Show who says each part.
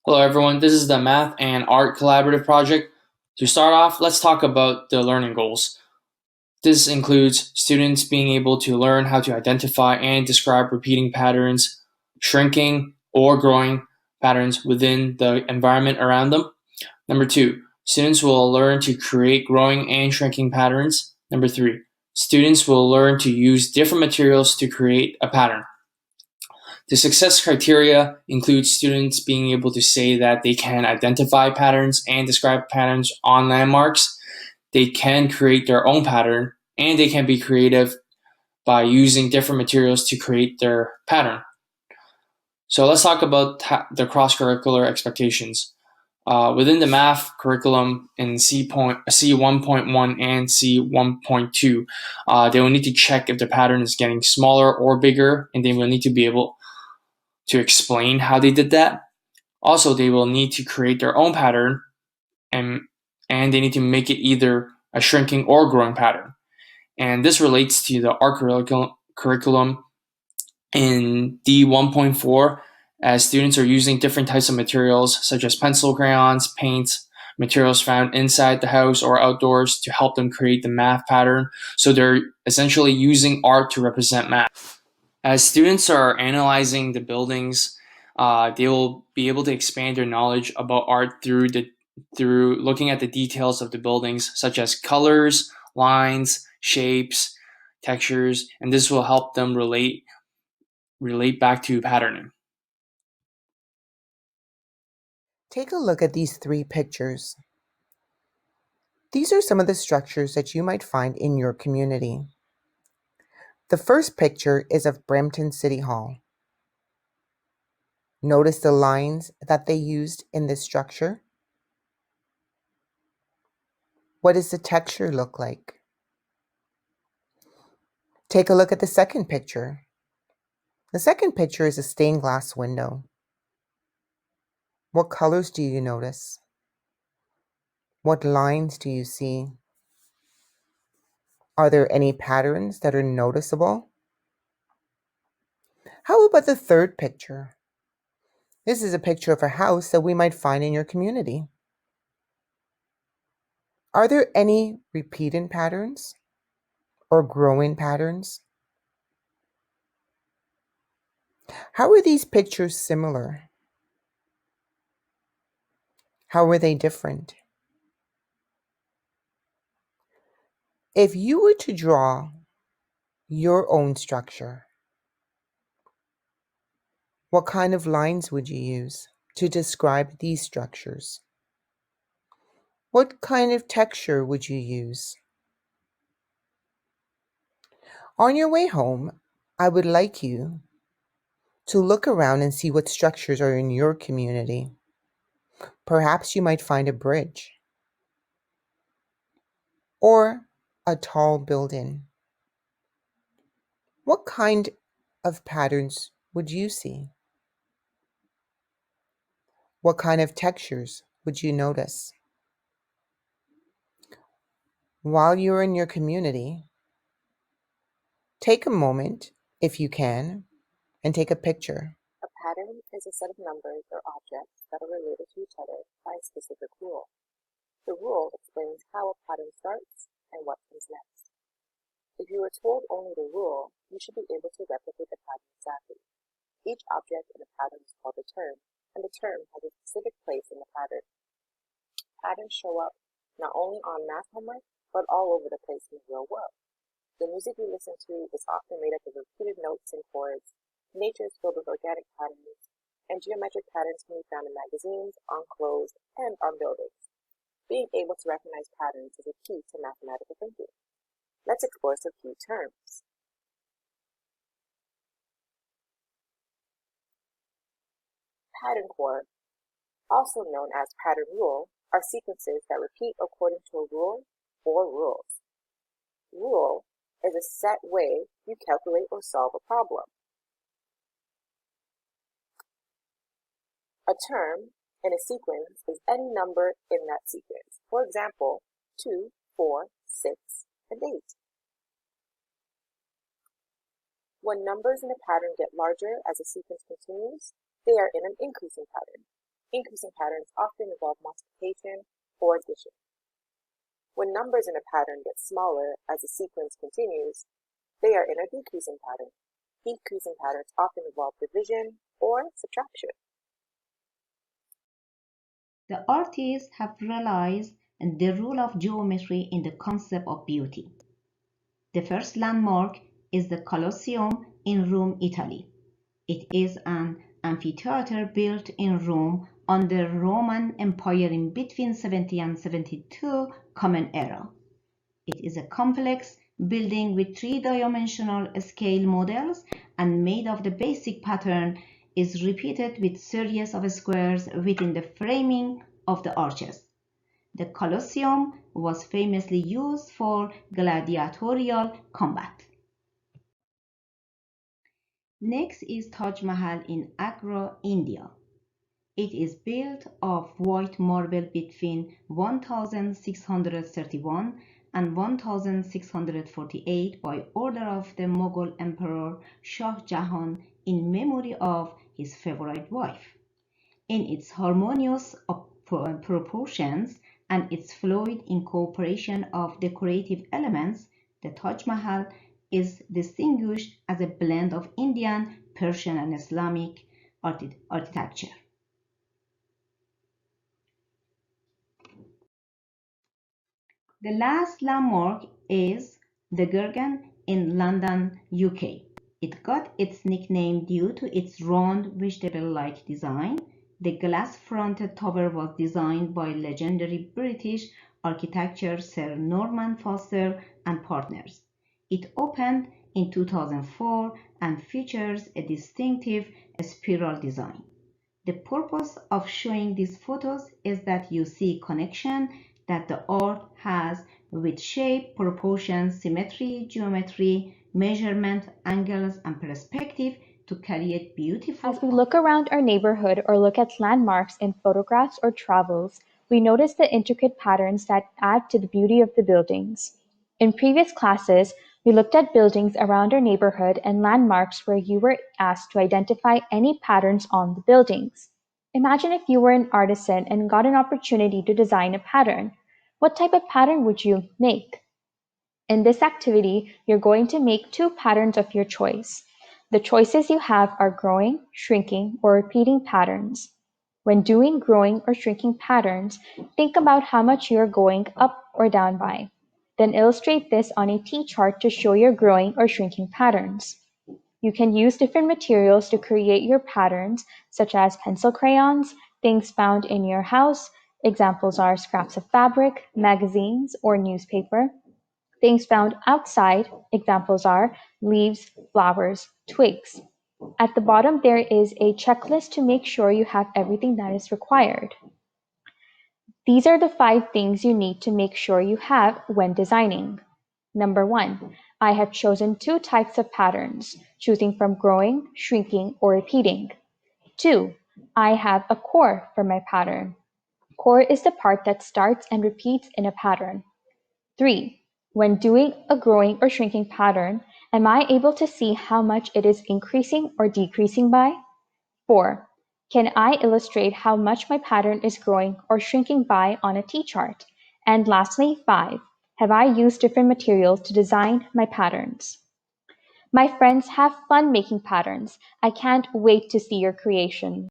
Speaker 1: Hello everyone, this is the Math and Art Collaborative Project. To start off, let's talk about the learning goals. This includes students being able to learn how to identify and describe repeating patterns, shrinking or growing patterns within the environment around them. Number two, students will learn to create growing and shrinking patterns. Number three, students will learn to use different materials to create a pattern. The success criteria includes students being able to say that they can identify patterns and describe patterns on landmarks. They can create their own pattern, and they can be creative by using different materials to create their pattern. So let's talk about the cross-curricular expectations. Within the math curriculum in C1.1 and C1.2, they will need to check if the pattern is getting smaller or bigger, and they will need to be able to explain how they did that. Also, they will need to create their own pattern and they need to make it either a shrinking or growing pattern. And this relates to the art curriculum in D1.4 as students are using different types of materials such as pencil, crayons, paints, materials found inside the house or outdoors to help them create the math pattern. So they're essentially using art to represent math. As students are analyzing the buildings, they will be able to expand their knowledge about art through looking at the details of the buildings, such as colors, lines, shapes, textures, and this will help them relate back to patterning.
Speaker 2: Take a look at these three pictures. These are some of the structures that you might find in your community. The first picture is of Brampton City Hall. Notice the lines that they used in this structure. What does the texture look like? Take a look at the second picture. The second picture is a stained glass window. What colors do you notice? What lines do you see? Are there any patterns that are noticeable? How about the third picture? This is a picture of a house that we might find in your community. Are there any repeating patterns or growing patterns? How are these pictures similar? How are they different? If you were to draw your own structure, what kind of lines would you use to describe these structures? What kind of texture would you use? On your way home, I would like you to look around and see what structures are in your community. Perhaps you might find a bridge or a tall building. What kind of patterns would you see? What kind of textures would you notice? While you're in your community, take a moment, if you can, and take a picture.
Speaker 3: A pattern is a set of numbers or objects that are related to each other by a specific rule. The rule explains how a pattern starts and what comes next. If you were told only the rule, you should be able to replicate the pattern exactly. Each object in a pattern is called a term, and the term has a specific place in the pattern. Patterns show up not only on math homework, but all over the place in the real world. The music we listen to is often made up of repeated notes and chords. Nature is filled with organic patterns, and geometric patterns can be found in magazines, on clothes, and on buildings. Being able to recognize patterns is a key to mathematical thinking. Let's explore some key terms. Pattern core, also known as pattern rule, are sequences that repeat according to a rule or rules. Rule is a set way you calculate or solve a problem. A term in a sequence is any number in that sequence. For example, 2, 4, 6, and 8. When numbers in a pattern get larger as a sequence continues, they are in an increasing pattern. Increasing patterns often involve multiplication or addition. When numbers in a pattern get smaller as the sequence continues, they are in a decreasing pattern. Decreasing patterns often involve division or subtraction.
Speaker 4: The artists have realized the role of geometry in the concept of beauty. The first landmark is the Colosseum in Rome, Italy. It is an amphitheater built in Rome under Roman Empire in between 70 and 72 Common Era. It is a complex building with three-dimensional scale models and made of the basic pattern is repeated with series of squares within the framing of the arches. The Colosseum was famously used for gladiatorial combat. Next is Taj Mahal in Agra, India. It is built of white marble between 1631 and 1648 by order of the Mughal Emperor Shah Jahan in memory of his favorite wife. In its harmonious proportions and its fluid incorporation of decorative elements, the Taj Mahal is distinguished as a blend of Indian, Persian, and Islamic architecture. The last landmark is the Gherkin in London, UK. It got its nickname due to its round, vegetable-like design. The glass-fronted tower was designed by legendary British architecture Sir Norman Foster and Partners. It opened in 2004 and features a distinctive spiral design. The purpose of showing these photos is that you see connection that the art has with shape, proportion, symmetry, geometry, measurement, angles, and perspective to create beautiful.
Speaker 5: As we look around our neighborhood or look at landmarks in photographs or travels, we notice the intricate patterns that add to the beauty of the buildings. In previous classes, we looked at buildings around our neighborhood and landmarks where you were asked to identify any patterns on the buildings. Imagine if you were an artisan and got an opportunity to design a pattern. What type of pattern would you make? In this activity, you're going to make two patterns of your choice. The choices you have are growing, shrinking, or repeating patterns. When doing growing or shrinking patterns, think about how much you're going up or down by. Then illustrate this on a T-chart to show your growing or shrinking patterns. You can use different materials to create your patterns, such as pencil crayons, things found in your house. Examples are scraps of fabric, magazines, or newspaper. Things found outside, examples are leaves, flowers, twigs. At the bottom there is a checklist to make sure you have everything that is required. These are the 5 things you need to make sure you have when designing. Number 1, I have chosen 2 types of patterns, choosing from growing, shrinking, or repeating. 2, I have a core for my pattern. Core is the part that starts and repeats in a pattern. 3, when doing a growing or shrinking pattern, am I able to see how much it is increasing or decreasing by? 4, can I illustrate how much my pattern is growing or shrinking by on a T-chart? And lastly, 5, have I used different materials to design my patterns? My friends, have fun making patterns. I can't wait to see your creation.